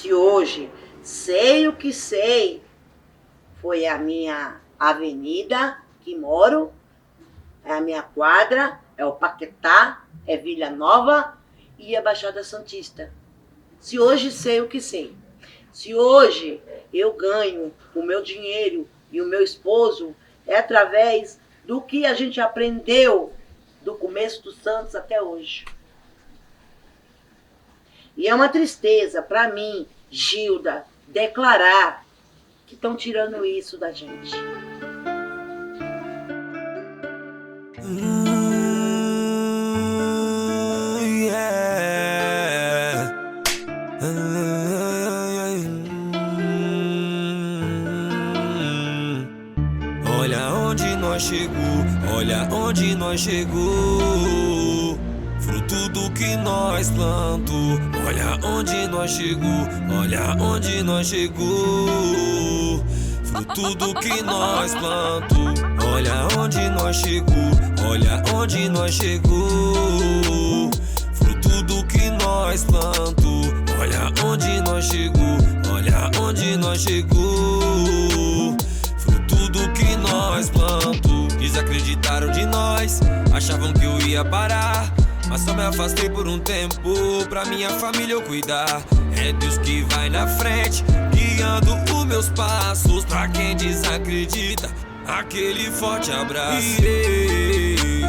Se hoje sei o que sei, foi a minha avenida que moro, é a minha quadra, é o Paquetá, é Vila Nova e a Baixada Santista. Se hoje sei o que sei, se hoje eu ganho o meu dinheiro e o meu esposo, é através do que a gente aprendeu do começo dos Santos até hoje. E é uma tristeza para mim, Gilda, declarar que estão tirando isso da gente. Olha onde nós chegou, olha onde nós chegou. Fruto do que nós plantou. Olha onde nós chegou, olha onde nós chegou. Fruto do que nós plantou. Olha onde nós chegou, olha onde nós chegou. Fruto do que nós plantou. Olha onde nós chegou, olha onde nós chegou. Fruto do que nós plantou. Desacreditaram de nós, achavam que eu ia parar, mas só me afastei por um tempo, pra minha família eu cuidar. É Deus que vai na frente, guiando os meus passos. Pra quem desacredita, aquele forte abraço. E eu,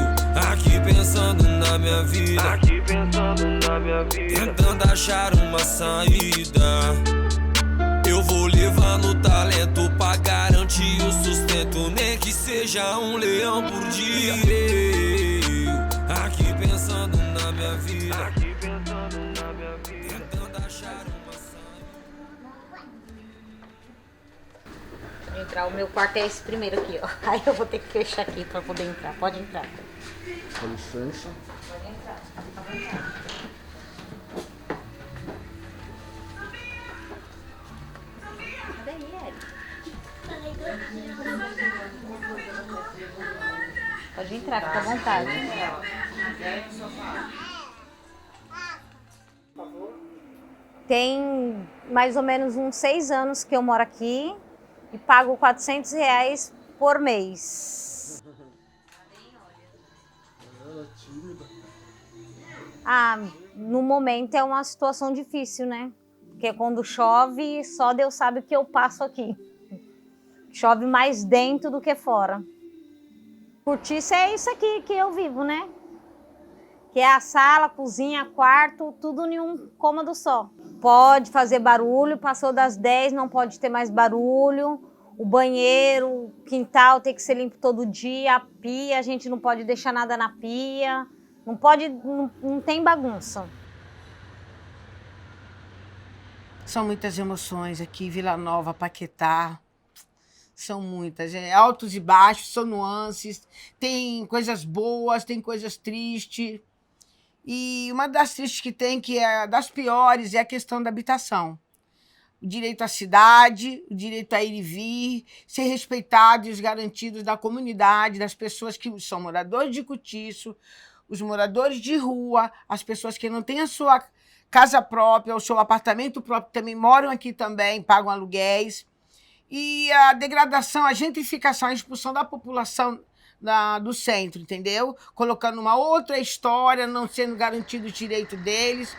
aqui pensando na minha vida, tentando achar uma saída. Eu vou levando o talento pra garantir o sustento, nem que seja um leão por dia. Aqui pensando na minha vida, tentando achar uma saída. Entrar, o meu quarto é esse primeiro aqui, ó. Aí eu vou ter que fechar aqui pra poder entrar. Pode entrar. Com licença. Pode entrar. Pode entrar. Cadê ele? Pode entrar, fica à vontade. Tem mais ou menos uns 6 anos que eu moro aqui e pago R$400 por mês. No momento é uma situação difícil, né? Porque quando chove, só Deus sabe o que eu passo aqui. Chove mais dentro do que fora. Cortiço é isso aqui que eu vivo, né? Que é a sala, cozinha, quarto, tudo em um cômodo só. Pode fazer barulho, passou das 10, não pode ter mais barulho. O banheiro, o quintal tem que ser limpo todo dia. A pia, a gente não pode deixar nada na pia. Não pode, não tem bagunça. São muitas emoções aqui, Vila Nova, Paquetá. São muitas, altos e baixos, são nuances. Tem coisas boas, tem coisas tristes. E uma das tristes que tem, que é das piores, é a questão da habitação. O direito à cidade, o direito a ir e vir, ser respeitados e os garantidos da comunidade, das pessoas que são moradores de cortiço, os moradores de rua, as pessoas que não têm a sua casa própria, o seu apartamento próprio, também moram aqui também, pagam aluguéis. E a degradação, a gentrificação, a expulsão da população do centro, entendeu? Colocando uma outra história, não sendo garantido o direito deles.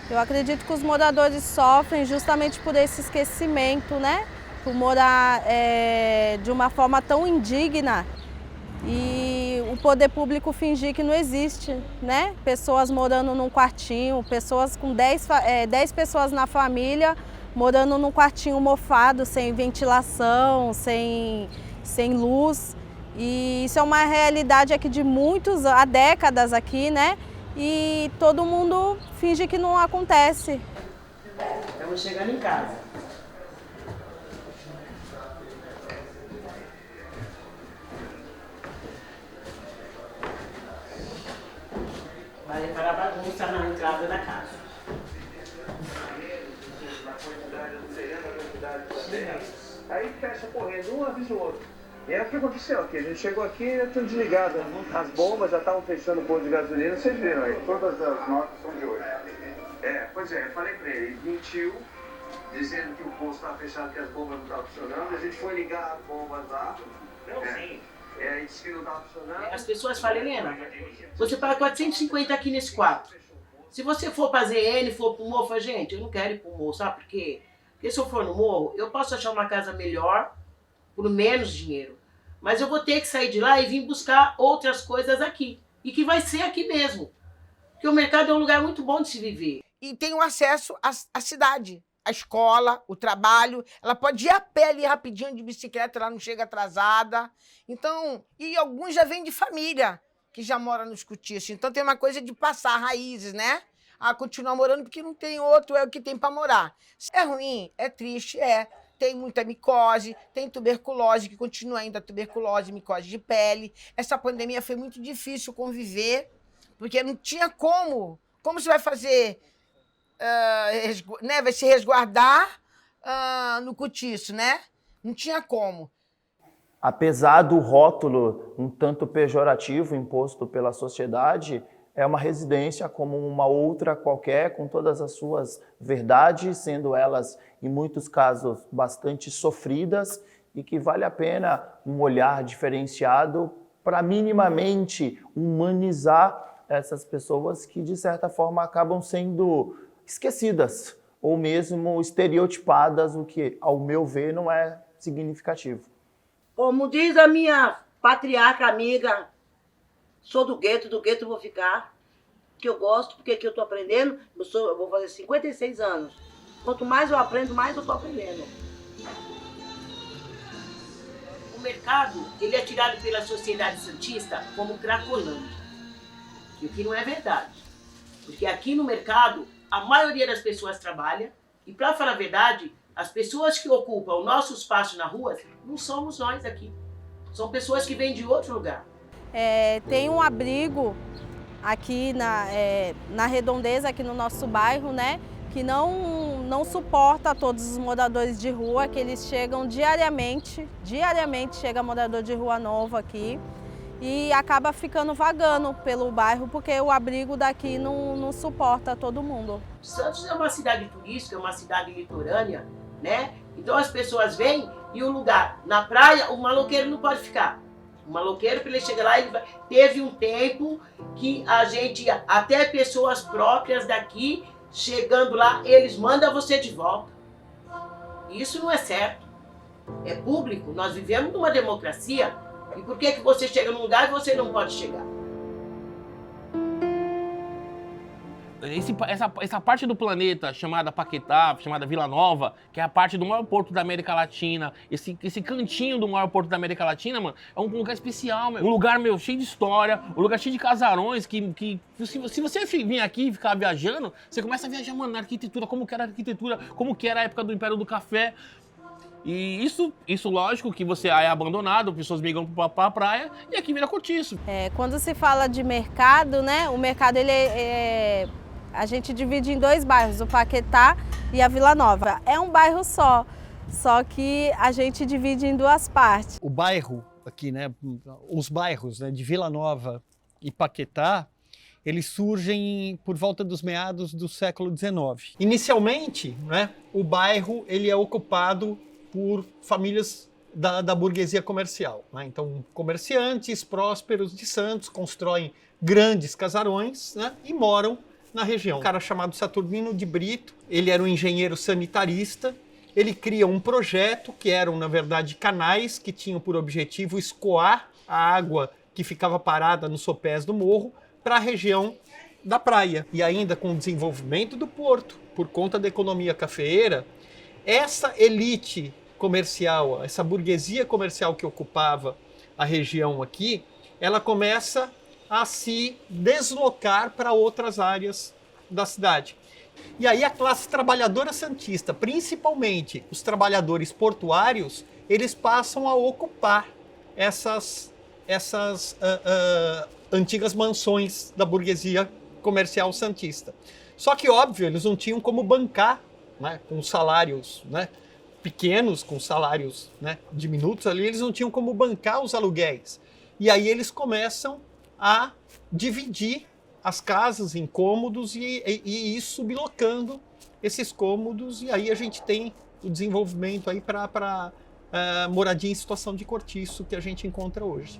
Eu acredito que os moradores sofrem justamente por esse esquecimento, né? Por morar de uma forma tão indigna e o poder público fingir que não existe, né? Pessoas morando num quartinho, pessoas com 10 pessoas na família morando num quartinho mofado, sem ventilação, sem luz. E isso é uma realidade aqui de há décadas aqui, né? E todo mundo finge que não acontece. Estamos chegando em casa. Vai para a bagunça na entrada da casa. Aí fecha correndo, um avisa o outro. E é o que aconteceu aqui. A gente chegou aqui e já tinham desligado. As bombas já estavam fechando o posto de gasolina, vocês viram aí. Todas as notas são de hoje. Pois é, eu falei pra ele, mentiu, dizendo que o posto estava fechado, que as bombas não estavam funcionando. A gente foi ligar as bombas lá. Sim. E disse que não estava funcionando. As pessoas falam, Helena, você paga 450 aqui nesse quarto. Se você for pra ZN, for pro morro, fala, gente, eu não quero ir pro morro, sabe por quê? Porque se eu for no morro, eu posso achar uma casa melhor por menos dinheiro. Mas eu vou ter que sair de lá e vir buscar outras coisas aqui. E que vai ser aqui mesmo. Porque o mercado é um lugar muito bom de se viver. E tem o acesso à cidade, à escola, o trabalho. Ela pode ir a pé ali rapidinho de bicicleta, ela não chega atrasada. Então, e alguns já vêm de família, que já mora nos cortiços. Então tem uma coisa de passar raízes, né? A continuar morando porque não tem outro, é o que tem para morar. É ruim, é triste, tem muita micose, tem tuberculose, que continua ainda tuberculose, micose de pele. Essa pandemia foi muito difícil conviver, porque não tinha como. Como você vai fazer, né? Vai se resguardar no cortiço, né? Não tinha como. Apesar do rótulo um tanto pejorativo imposto pela sociedade, é uma residência como uma outra qualquer, com todas as suas verdades, sendo elas, em muitos casos, bastante sofridas, e que vale a pena um olhar diferenciado para minimamente humanizar essas pessoas que, de certa forma, acabam sendo esquecidas ou mesmo estereotipadas, o que, ao meu ver, não é significativo. Como diz a minha patriarca amiga, sou do gueto vou ficar, que eu gosto, porque aqui eu tô aprendendo, eu vou fazer 56 anos. Quanto mais eu aprendo, mais eu tô aprendendo. O mercado, ele é tirado pela sociedade santista como Cracolândia. O que não é verdade. Porque aqui no mercado, a maioria das pessoas trabalha, e para falar a verdade, as pessoas que ocupam o nosso espaço na rua, não somos nós aqui. São pessoas que vêm de outro lugar. Tem um abrigo aqui na Redondeza, aqui no nosso bairro, né? Que não suporta todos os moradores de rua, que eles chegam diariamente chega morador de rua novo aqui e acaba ficando vagando pelo bairro, porque o abrigo daqui não suporta todo mundo. Santos é uma cidade turística, é uma cidade litorânea, né? Então as pessoas vêm e o lugar, na praia, o maloqueiro não pode ficar. O maloqueiro, para ele chegar lá, teve um tempo que a gente, até pessoas próprias daqui, chegando lá, eles mandam você de volta. Isso não é certo. É público, nós vivemos numa democracia. E por que você chega num lugar e você não pode chegar? Essa parte do planeta chamada Paquetá, chamada Vila Nova, que é a parte do maior porto da América Latina, esse cantinho do maior porto da América Latina, mano, é um lugar especial, meu. Um lugar, meu, cheio de história, um lugar cheio de casarões, que se você vir aqui e ficar viajando, você começa a viajar, mano, na arquitetura, como que era a arquitetura, como que era a época do Império do Café. E isso lógico, que você é abandonado, pessoas migram pra praia e aqui vira cortiço. Quando se fala de mercado, né, o mercado a gente divide em dois bairros, o Paquetá e a Vila Nova. É um bairro só que a gente divide em duas partes. O bairro aqui, né, os bairros, né, de Vila Nova e Paquetá, eles surgem por volta dos meados do século XIX. Inicialmente, né, o bairro ele é ocupado por famílias da burguesia comercial, né? Então, comerciantes prósperos de Santos constroem grandes casarões, né, e moram na região. Um cara chamado Saturnino de Brito, ele era um engenheiro sanitarista, ele cria um projeto que eram, na verdade, canais que tinham por objetivo escoar a água que ficava parada nos sopés do morro para a região da praia. E ainda com o desenvolvimento do porto, por conta da economia cafeeira, essa elite comercial, essa burguesia comercial que ocupava a região aqui, ela começa a se deslocar para outras áreas da cidade. E aí a classe trabalhadora santista, principalmente os trabalhadores portuários, eles passam a ocupar essas antigas mansões da burguesia comercial santista. Só que, óbvio, eles não tinham como bancar, né, com salários, né, pequenos, com salários, né, diminutos ali, eles não tinham como bancar os aluguéis. E aí eles começam a dividir as casas em cômodos e ir sublocando esses cômodos, e aí a gente tem o desenvolvimento aí para moradia em situação de cortiço que a gente encontra hoje.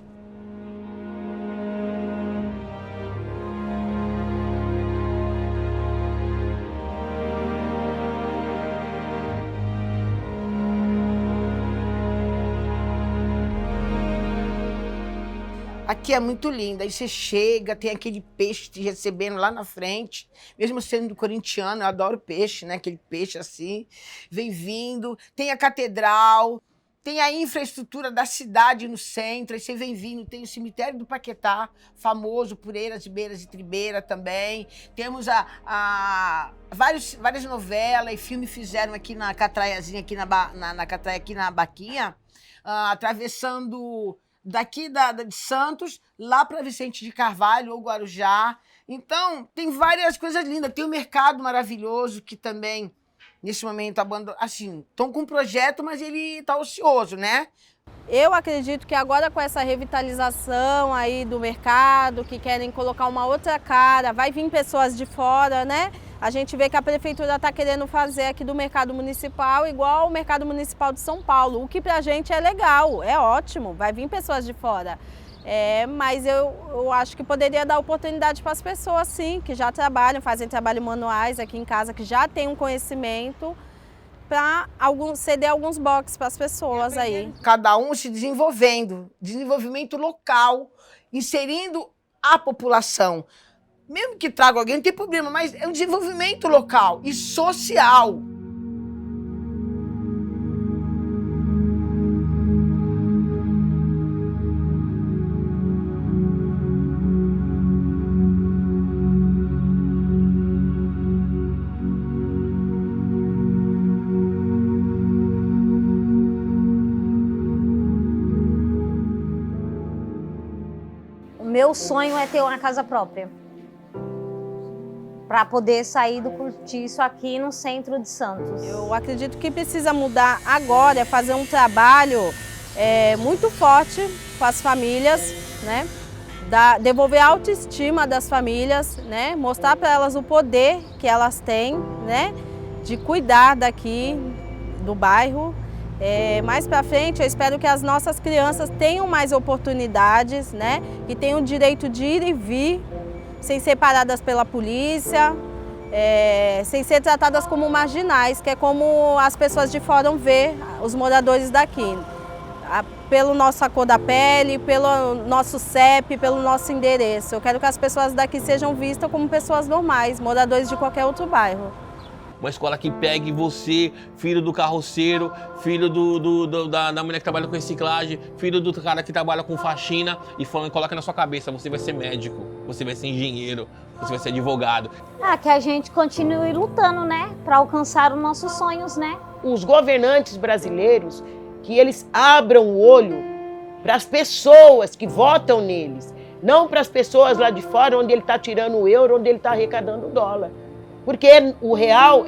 Aqui é muito lindo, aí você chega, tem aquele peixe te recebendo lá na frente, mesmo sendo corintiano, eu adoro peixe, né? Aquele peixe assim, vem vindo, tem a catedral, tem a infraestrutura da cidade no centro, aí você vem vindo, tem o cemitério do Paquetá, famoso por Eiras, Beiras e Tribeira também, temos várias novelas e filmes fizeram aqui na Catraiazinha, aqui na Catraia, aqui na Baquinha, atravessando daqui de Santos, lá para Vicente de Carvalho ou Guarujá. Então, tem várias coisas lindas. Tem um mercado maravilhoso que também, nesse momento, assim, estão com um projeto, mas ele está ocioso, né? Eu acredito que agora com essa revitalização aí do mercado, que querem colocar uma outra cara, vai vir pessoas de fora, né? A gente vê que a prefeitura está querendo fazer aqui do mercado municipal igual o mercado municipal de São Paulo, o que pra gente é legal, é ótimo, vai vir pessoas de fora. Mas eu acho que poderia dar oportunidade para as pessoas, sim, que já trabalham, fazem trabalho manuais aqui em casa, que já têm um conhecimento, para ceder alguns boxes para as pessoas aí. Cada um se desenvolvendo, desenvolvimento local, inserindo a população. Mesmo que traga alguém, não tem problema, mas é um desenvolvimento local e social. O meu sonho é ter uma casa própria, para poder sair do cortiço aqui no centro de Santos. Eu acredito que precisa mudar agora, fazer um trabalho muito forte com as famílias, né? Devolver a autoestima das famílias, né? Mostrar para elas o poder que elas têm, né? De cuidar daqui do bairro. Mais para frente, eu espero que as nossas crianças tenham mais oportunidades, né? Que tenham o direito de ir e vir, sem ser paradas pela polícia, sem ser tratadas como marginais, que é como as pessoas de fora vê os moradores daqui. Pelo nossa cor da pele, pelo nosso CEP, pelo nosso endereço. Eu quero que as pessoas daqui sejam vistas como pessoas normais, moradores de qualquer outro bairro. Uma escola que pegue você, filho do carroceiro, filho da mulher que trabalha com reciclagem, filho do cara que trabalha com faxina e coloca na sua cabeça, você vai ser médico, você vai ser engenheiro, você vai ser advogado. Que a gente continue lutando, né? Para alcançar os nossos sonhos, né? Os governantes brasileiros, que eles abram o olho para as pessoas que votam neles, não para as pessoas lá de fora, onde ele está tirando o euro, onde ele está arrecadando o dólar. Porque o real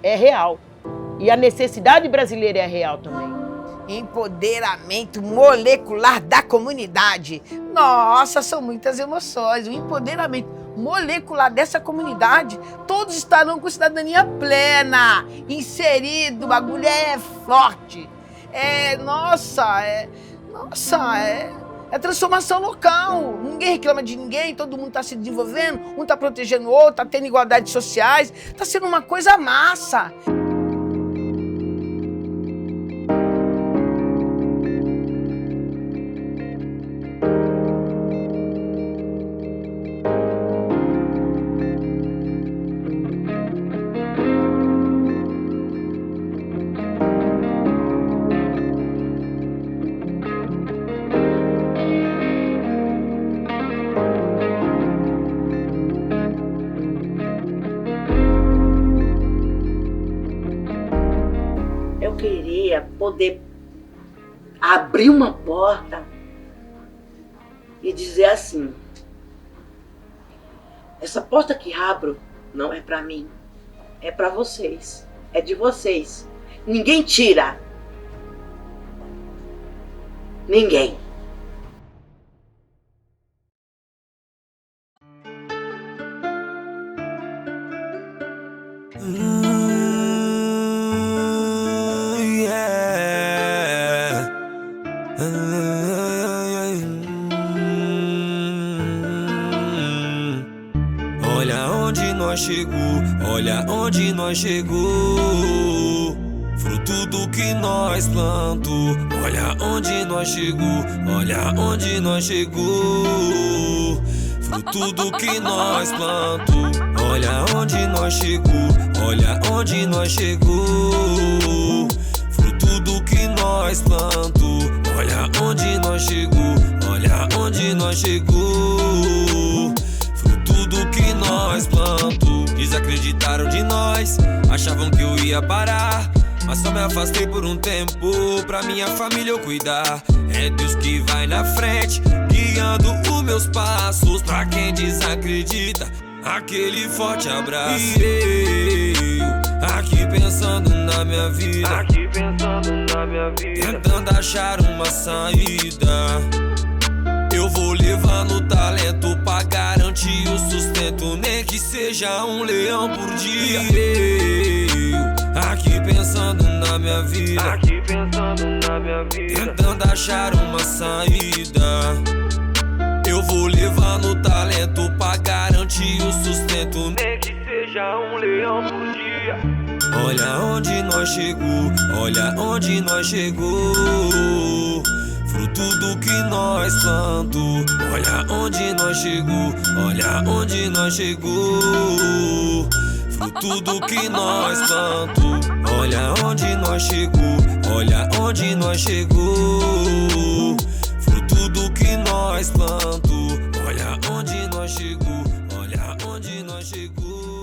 é real. E a necessidade brasileira é real também. Empoderamento molecular da comunidade. Nossa, são muitas emoções. O empoderamento molecular dessa comunidade, todos estarão com cidadania plena, inserido, o bagulho é forte. É transformação local. Ninguém reclama de ninguém, todo mundo está se desenvolvendo, um está protegendo o outro, está tendo igualdades sociais, está sendo uma coisa massa. Poder abrir uma porta e dizer assim: essa porta que abro não é para mim, é para vocês, é de vocês. ninguém tira. Ninguém. Olha onde nós chegou, olha onde nós chegou. Fruto do que nós plantou. Olha onde nós chegou, olha onde nós chegou. Fruto do que nós plantou. Olha onde nós chegou, olha onde nós chegou. Fruto do que nós plantou. Olha onde nós chegou, olha onde nós chegou. Fruto do que nós plantou. Desacreditaram de nós, achavam que eu ia parar, mas só me afastei por um tempo, pra minha família eu cuidar. É Deus que vai na frente, guiando os meus passos. Pra quem desacredita, aquele forte abraço. E eu, aqui pensando na minha vida, tentando achar uma saída. Eu vou levando talento pra garantir o sustento, nem que seja um leão por dia. Eu, aqui pensando na minha vida, tentando achar uma saída. Eu vou levando talento pra garantir o sustento, nem que seja um leão por dia. Olha onde nós chegou, olha onde nós chegou. Fruto do que nós plantou. Olha onde nós chegou, olha onde nós chegou. Fruto do que nós plantou. Olha onde nós chegou, olha onde nós chegou. Fruto do que nós plantou. Olha onde nós chegou, olha onde nós chegou.